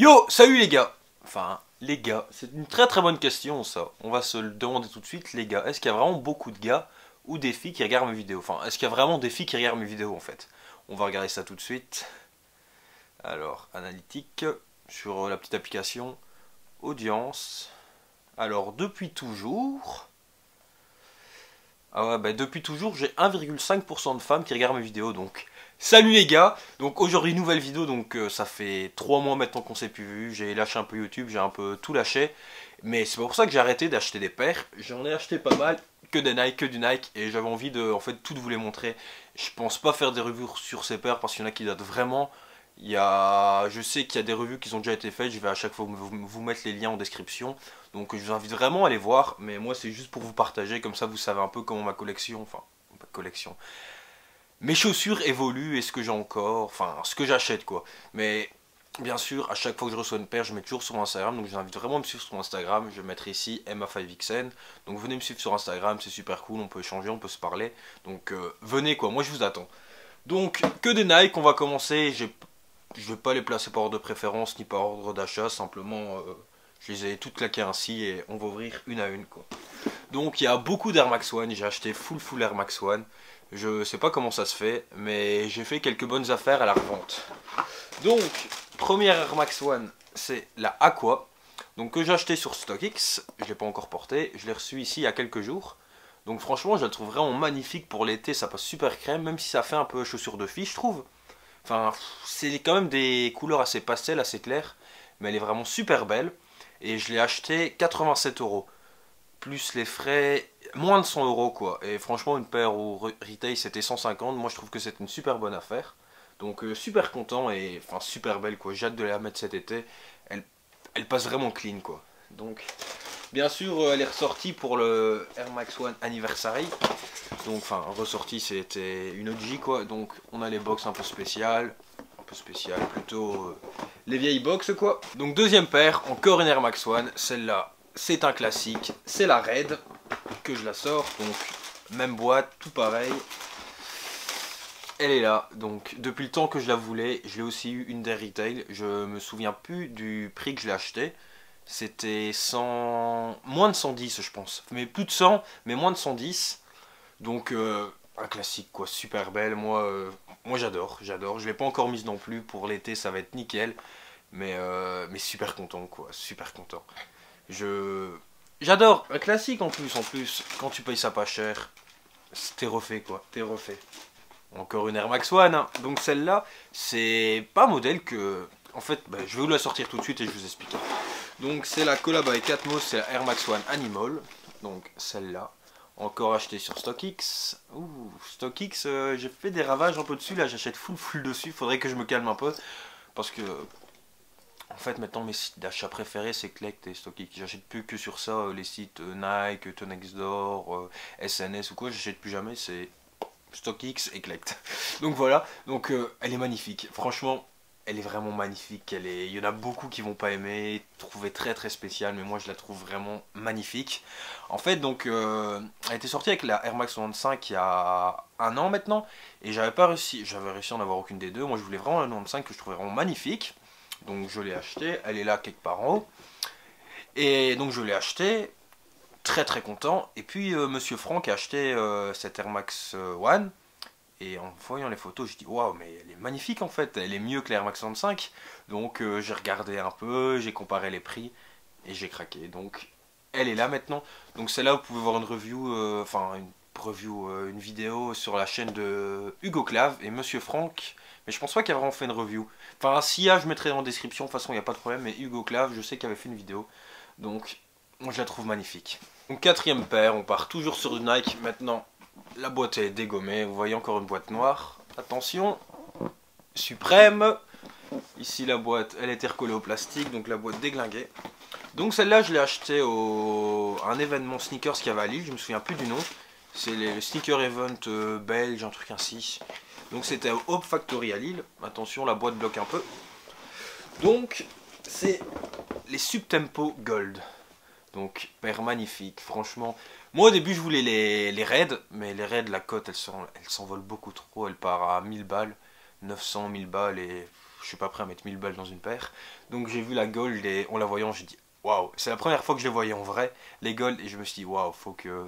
Yo, salut les gars. Enfin, les gars, c'est une très très bonne question ça. On va se le demander tout de suite, les gars. Est-ce qu'il y a vraiment beaucoup de gars ou des filles qui regardent mes vidéos? Enfin, est-ce qu'il y a vraiment des filles qui regardent mes vidéos en fait? On va regarder ça tout de suite. Alors, analytique, sur la petite application, audience. Alors, depuis toujours... Ah ouais, bah depuis toujours, j'ai 1,5% de femmes qui regardent mes vidéos, donc... Salut les gars. Donc aujourd'hui, nouvelle vidéo, donc ça fait 3 mois maintenant qu'on s'est plus vu. J'ai lâché un peu YouTube, j'ai un peu tout lâché. Mais c'est pour ça que j'ai arrêté d'acheter des paires. J'en ai acheté pas mal, que des Nike, que du Nike. Et j'avais envie de, en fait, tout de vous les montrer. Je pense pas faire des revues sur ces paires parce qu'il y en a qui datent vraiment. Je sais qu'il y a des revues qui ont déjà été faites. Je vais à chaque fois vous mettre les liens en description. Donc je vous invite vraiment à les voir. Mais moi, c'est juste pour vous partager. Comme ça, vous savez un peu comment ma collection, enfin, ma collection... Mes chaussures évoluent et ce que j'ai encore, enfin ce que j'achète quoi. Mais bien sûr, à chaque fois que je reçois une paire, je mets toujours sur Instagram. Donc je vous invite vraiment à me suivre sur Instagram. Je vais mettre ici Emma5xn. Donc venez me suivre sur Instagram, c'est super cool, on peut échanger, on peut se parler. Donc venez quoi, moi je vous attends. Donc que des Nike, on va commencer. Je vais pas les placer par ordre de préférence ni par ordre d'achat, simplement je les ai toutes claquées ainsi et on va ouvrir une à une quoi. Donc il y a beaucoup d'Air Max One, j'ai acheté full Air Max One. Je sais pas comment ça se fait, mais j'ai fait quelques bonnes affaires à la revente. Donc, première Air Max One, c'est la Aqua. Donc que j'ai acheté sur StockX, je l'ai pas encore porté, je l'ai reçu ici il y a quelques jours. Donc franchement, je la trouve vraiment magnifique pour l'été, ça passe super crème, même si ça fait un peu chaussure de fille, je trouve. Enfin, c'est quand même des couleurs assez pastel, assez claires, mais elle est vraiment super belle. Et je l'ai acheté 87 euros plus les frais, moins de 100 euros quoi. Et franchement, une paire au retail c'était 150. Moi je trouve que c'est une super bonne affaire. Donc super content et enfin super belle quoi. J'ai hâte de la mettre cet été. Elle passe vraiment clean quoi. Donc bien sûr, elle est ressortie pour le Air Max One Anniversary. Donc enfin ressortie c'était une OG quoi. Donc on a les box un peu spéciales. Un peu spéciales plutôt les vieilles box quoi. Donc deuxième paire, encore une Air Max One. Celle-là c'est un classique, c'est la Red que je la sors, donc même boîte, tout pareil. Elle est là, donc depuis le temps que je la voulais, je l'ai aussi eu une des retail. Je me souviens plus du prix que je l'ai acheté. C'était moins de 110 je pense, mais plus de 100, mais moins de 110. Donc un classique quoi, super belle. Moi j'adore. Je l'ai pas encore mise non plus pour l'été, ça va être nickel. Mais super content quoi, super content. Je J'adore, un classique en plus, quand tu payes ça pas cher, t'es refait quoi, t'es refait. Encore une Air Max One, hein. Donc celle-là, c'est pas un modèle que... En fait, bah, je vais vous la sortir tout de suite et je vous explique. Donc c'est la collab avec Atmos, c'est la Air Max One Animal. Donc celle-là, encore achetée sur StockX. Ouh, StockX, j'ai fait des ravages un peu dessus, là j'achète full dessus, faudrait que je me calme un peu. Parce que en fait, maintenant, mes sites d'achat préférés, c'est Collect et StockX. J'achète plus que sur ça, les sites Nike, Tonexdor, SNS ou quoi. J'achète plus jamais, c'est StockX et Collect. Donc voilà, donc elle est magnifique. Franchement, elle est vraiment magnifique. Il y en a beaucoup qui vont pas aimer, trouver très spéciale, mais moi je la trouve vraiment magnifique. En fait, donc, elle était sortie avec la Air Max 95 il y a un an maintenant, et j'avais réussi à en avoir aucune des deux. Moi, je voulais vraiment la 95 que je trouvais vraiment magnifique. Donc je l'ai acheté, elle est là quelque part en haut. Et donc je l'ai acheté, très content. Et puis Monsieur Franck a acheté cette Air Max One. Et en voyant les photos, je dis waouh, mais elle est magnifique en fait, elle est mieux que l'Air Max 65. Donc j'ai regardé un peu, j'ai comparé les prix et j'ai craqué. Donc elle est là maintenant. Donc celle-là, vous pouvez voir une review, une vidéo sur la chaîne de Hugo Clave et Monsieur Franck. Mais je pense pas qu'il a vraiment fait une review. Enfin, s'il y a, je mettrai en description. De toute façon, il n'y a pas de problème. Mais Hugo Clave, je sais qu'il avait fait une vidéo. Donc, moi, je la trouve magnifique. Donc, quatrième paire. On part toujours sur du Nike. Maintenant, la boîte est dégommée. Vous voyez encore une boîte noire. Attention. Suprême. Ici, la boîte, elle était recollée au plastique. Donc, la boîte déglinguée. Donc, celle-là, je l'ai achetée à un événement sneakers qu'il y avait à Lille. Je me souviens plus du nom. C'est les Sneaker Event belge, un truc ainsi. Donc c'était au Hope Factory à Lille. Attention, la boîte bloque un peu. Donc c'est les Subtempo Gold. Donc paire magnifique, franchement. Moi au début je voulais les Raids, mais les Raids, la cote elle s'envole beaucoup trop. Elle part à 1000 balles, 900, 1000 balles et je suis pas prêt à mettre 1000 balles dans une paire. Donc j'ai vu la gold et en la voyant j'ai dit waouh, c'est la première fois que je les voyais en vrai, les gold, et je me suis dit waouh, faut que...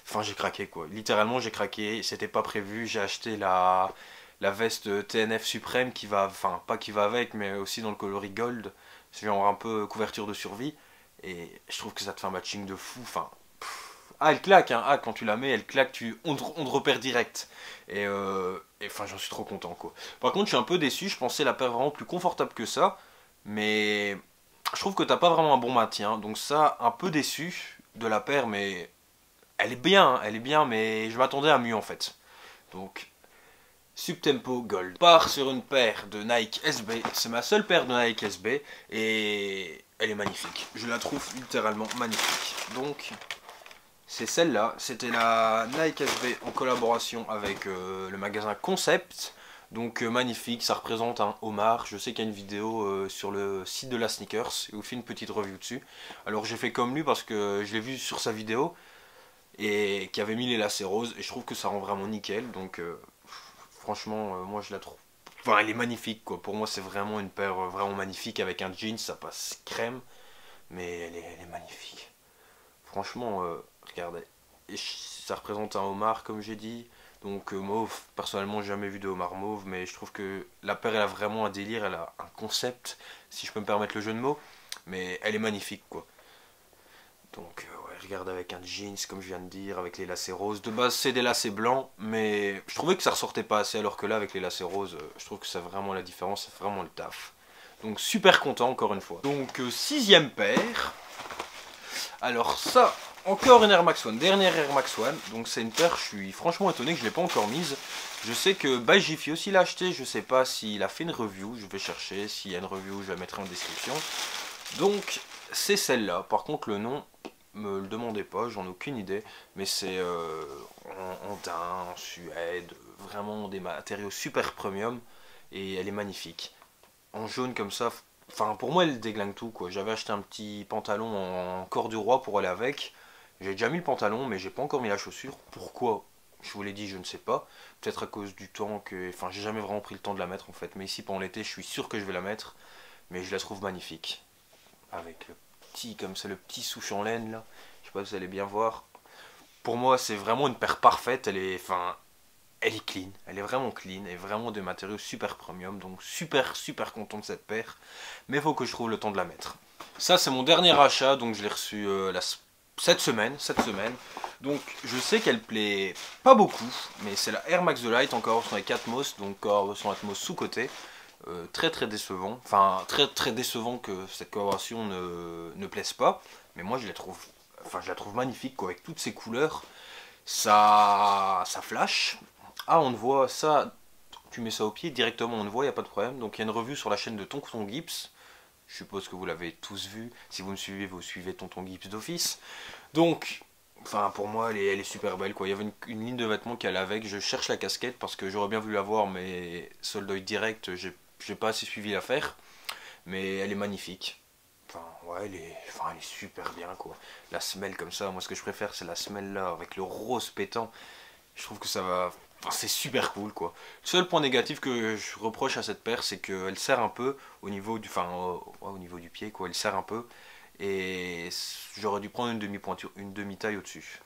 Enfin j'ai craqué quoi, littéralement j'ai craqué, c'était pas prévu, j'ai acheté la veste TNF Suprême qui va, enfin pas qui va avec, mais aussi dans le coloris gold, c'est genre un peu couverture de survie, et je trouve que ça te fait un matching de fou, enfin... Ah, elle claque, hein. Ah, quand tu la mets, elle claque, on te repère direct. Et enfin, j'en suis trop content, quoi. Par contre, je suis un peu déçu, je pensais la paire vraiment plus confortable que ça, mais je trouve que t'as pas vraiment un bon maintien, donc ça, un peu déçu de la paire, mais elle est bien, mais je m'attendais à mieux, en fait. Donc, Subtempo Gold. Part sur une paire de Nike SB, c'est ma seule paire de Nike SB, et elle est magnifique. Je la trouve littéralement magnifique. Donc... c'est celle-là, c'était la Nike SB en collaboration avec le magasin Concept. Donc magnifique, ça représente un homard. Je sais qu'il y a une vidéo sur le site de la Sneakers et vous fait une petite review dessus. Alors j'ai fait comme lui parce que je l'ai vu sur sa vidéo et qui avait mis les lacets roses et je trouve que ça rend vraiment nickel. Donc franchement, moi je la trouve... Enfin, elle est magnifique quoi. Pour moi c'est vraiment une paire vraiment magnifique avec un jean, ça passe crème. Mais elle est magnifique. Franchement, regardez. Et ça représente un homard, comme j'ai dit. Donc mauve, personnellement, j'ai jamais vu de homard mauve, mais je trouve que la paire, elle a vraiment un délire, elle a un concept, si je peux me permettre le jeu de mots. Mais elle est magnifique, quoi. Donc, ouais, regarde avec un jeans, comme je viens de dire, avec les lacets roses. De base, c'est des lacets blancs, mais je trouvais que ça ressortait pas assez, alors que là, avec les lacets roses, je trouve que c'est vraiment la différence, c'est vraiment le taf. Donc, super content, encore une fois. Donc, sixième paire. Alors ça, encore une Air Max One, dernière Air Max One, donc c'est une paire, je suis franchement étonné que je ne l'ai pas encore mise. Je sais que Jiffy aussi l'a acheté, je sais pas s'il a fait une review, je vais chercher, s'il y a une review je la mettrai en description. Donc c'est celle-là, par contre le nom, me le demandez pas, j'en ai aucune idée, mais c'est en daim, en Suède, vraiment des matériaux super premium, et elle est magnifique. En jaune comme ça, enfin pour moi elle déglingue tout quoi. J'avais acheté un petit pantalon en corps du roi pour aller avec. J'ai déjà mis le pantalon mais j'ai pas encore mis la chaussure. Pourquoi? Je vous l'ai dit, je ne sais pas. Peut-être à cause du temps que... Enfin j'ai jamais vraiment pris le temps de la mettre en fait. Mais ici pendant l'été je suis sûr que je vais la mettre. Mais je la trouve magnifique. Avec le petit, comme ça, le petit souche en laine là. Je sais pas si vous allez bien voir. Pour moi c'est vraiment une paire parfaite. Elle est... Enfin... Elle est clean, elle est vraiment clean et vraiment des matériaux super premium, donc super content de cette paire, mais il faut que je trouve le temps de la mettre. Ça c'est mon dernier achat, donc je l'ai reçu cette semaine, donc je sais qu'elle plaît pas beaucoup, mais c'est la Air Max The Light en collaboration avec Atmos, donc collaboration Atmos sous-côté, très décevant, enfin très décevant que cette collaboration ne plaise pas, mais moi je la trouve, enfin je la trouve magnifique quoi, avec toutes ces couleurs, ça flash. Ah, on voit ça, tu mets ça au pied, directement on le voit, il n'y a pas de problème. Donc il y a une revue sur la chaîne de Tonton Gips. Je suppose que vous l'avez tous vu. Si vous me suivez, vous suivez Tonton Gips d'office. Donc, enfin pour moi, elle est super belle quoi. Il y avait une ligne de vêtements qui allait avec. Je cherche la casquette parce que j'aurais bien voulu la voir, mais solde direct, j'ai pas assez suivi l'affaire. Mais elle est magnifique. Enfin, ouais, elle est super bien quoi. La semelle comme ça, moi ce que je préfère c'est la semelle là, avec le rose pétant. Je trouve que ça va... Enfin, c'est super cool quoi. Le seul point négatif que je reproche à cette paire, c'est qu'elle serre un peu au niveau du... Enfin, au niveau du pied quoi, elle serre un peu. Et j'aurais dû prendre une demi-taille au-dessus.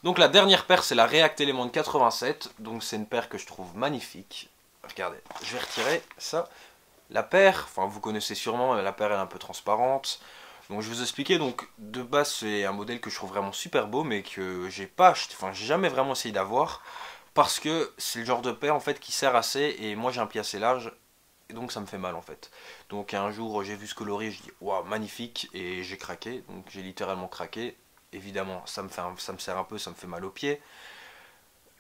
Donc la dernière paire, c'est la React Element 87. Donc c'est une paire que je trouve magnifique. Regardez, je vais retirer ça. La paire, enfin vous connaissez sûrement, la paire elle est un peu transparente. Donc je vais vous expliquer, donc de base c'est un modèle que je trouve vraiment super beau mais que j'ai pas acheté, enfin j'ai jamais vraiment essayé d'avoir parce que c'est le genre de paire en fait qui sert assez et moi j'ai un pied assez large et donc ça me fait mal en fait. Donc un jour j'ai vu ce coloris, je dis waouh magnifique et j'ai craqué, donc j'ai littéralement craqué. Évidemment ça me sert un peu, ça me fait mal aux pieds.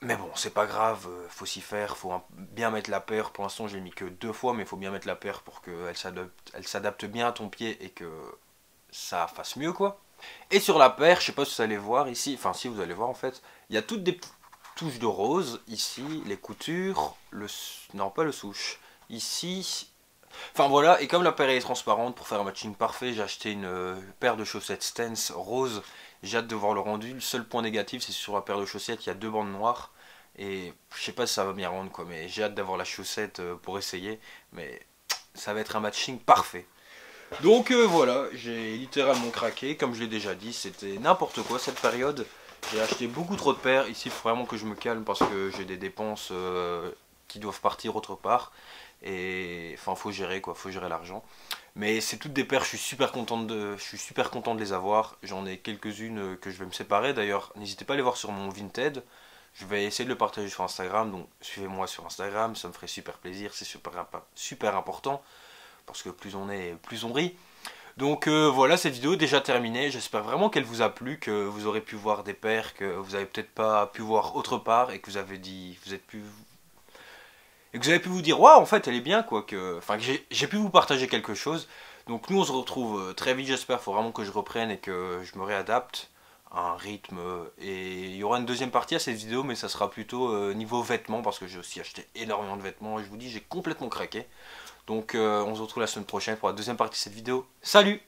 Mais bon, c'est pas grave, faut s'y faire, faut bien mettre la paire. Pour l'instant, je l'ai mis que 2 fois, mais il faut bien mettre la paire pour qu'elle s'adapte bien à ton pied et que ça fasse mieux, quoi. Et sur la paire, je sais pas si vous allez voir ici, enfin si vous allez voir en fait, il y a toutes des petites touches de rose, ici, les coutures, non pas le souche, ici, enfin voilà, et comme la paire est transparente, pour faire un matching parfait, j'ai acheté une paire de chaussettes Stance rose. J'ai hâte de voir le rendu. Le seul point négatif, c'est sur la paire de chaussettes, il y a 2 bandes noires. Et je sais pas si ça va bien rendre quoi, mais j'ai hâte d'avoir la chaussette pour essayer. Mais ça va être un matching parfait. Donc voilà, j'ai littéralement craqué, comme je l'ai déjà dit, c'était n'importe quoi cette période. J'ai acheté beaucoup trop de paires, ici il faut vraiment que je me calme parce que j'ai des dépenses qui doivent partir autre part. Et enfin faut gérer quoi, faut gérer l'argent. Mais c'est toutes des paires, je suis super content de les avoir. J'en ai quelques-unes que je vais me séparer d'ailleurs. N'hésitez pas à les voir sur mon Vinted. Je vais essayer de le partager sur Instagram, donc suivez-moi sur Instagram, ça me ferait super plaisir, c'est super important. Parce que plus on est, plus on rit. Donc voilà, cette vidéo est déjà terminée. J'espère vraiment qu'elle vous a plu, que vous aurez pu voir des paires que vous avez peut-être pas pu voir autre part et que vous avez dit, et que vous avez pu vous dire, waouh, en fait, elle est bien, quoi. Enfin, que j'ai pu vous partager quelque chose. Donc nous, on se retrouve très vite, j'espère. Il faut vraiment que je reprenne et que je me réadapte à un rythme. Et il y aura une deuxième partie à cette vidéo, mais ça sera plutôt niveau vêtements parce que j'ai aussi acheté énormément de vêtements. Et je vous dis, j'ai complètement craqué. Donc on se retrouve la semaine prochaine pour la deuxième partie de cette vidéo. Salut!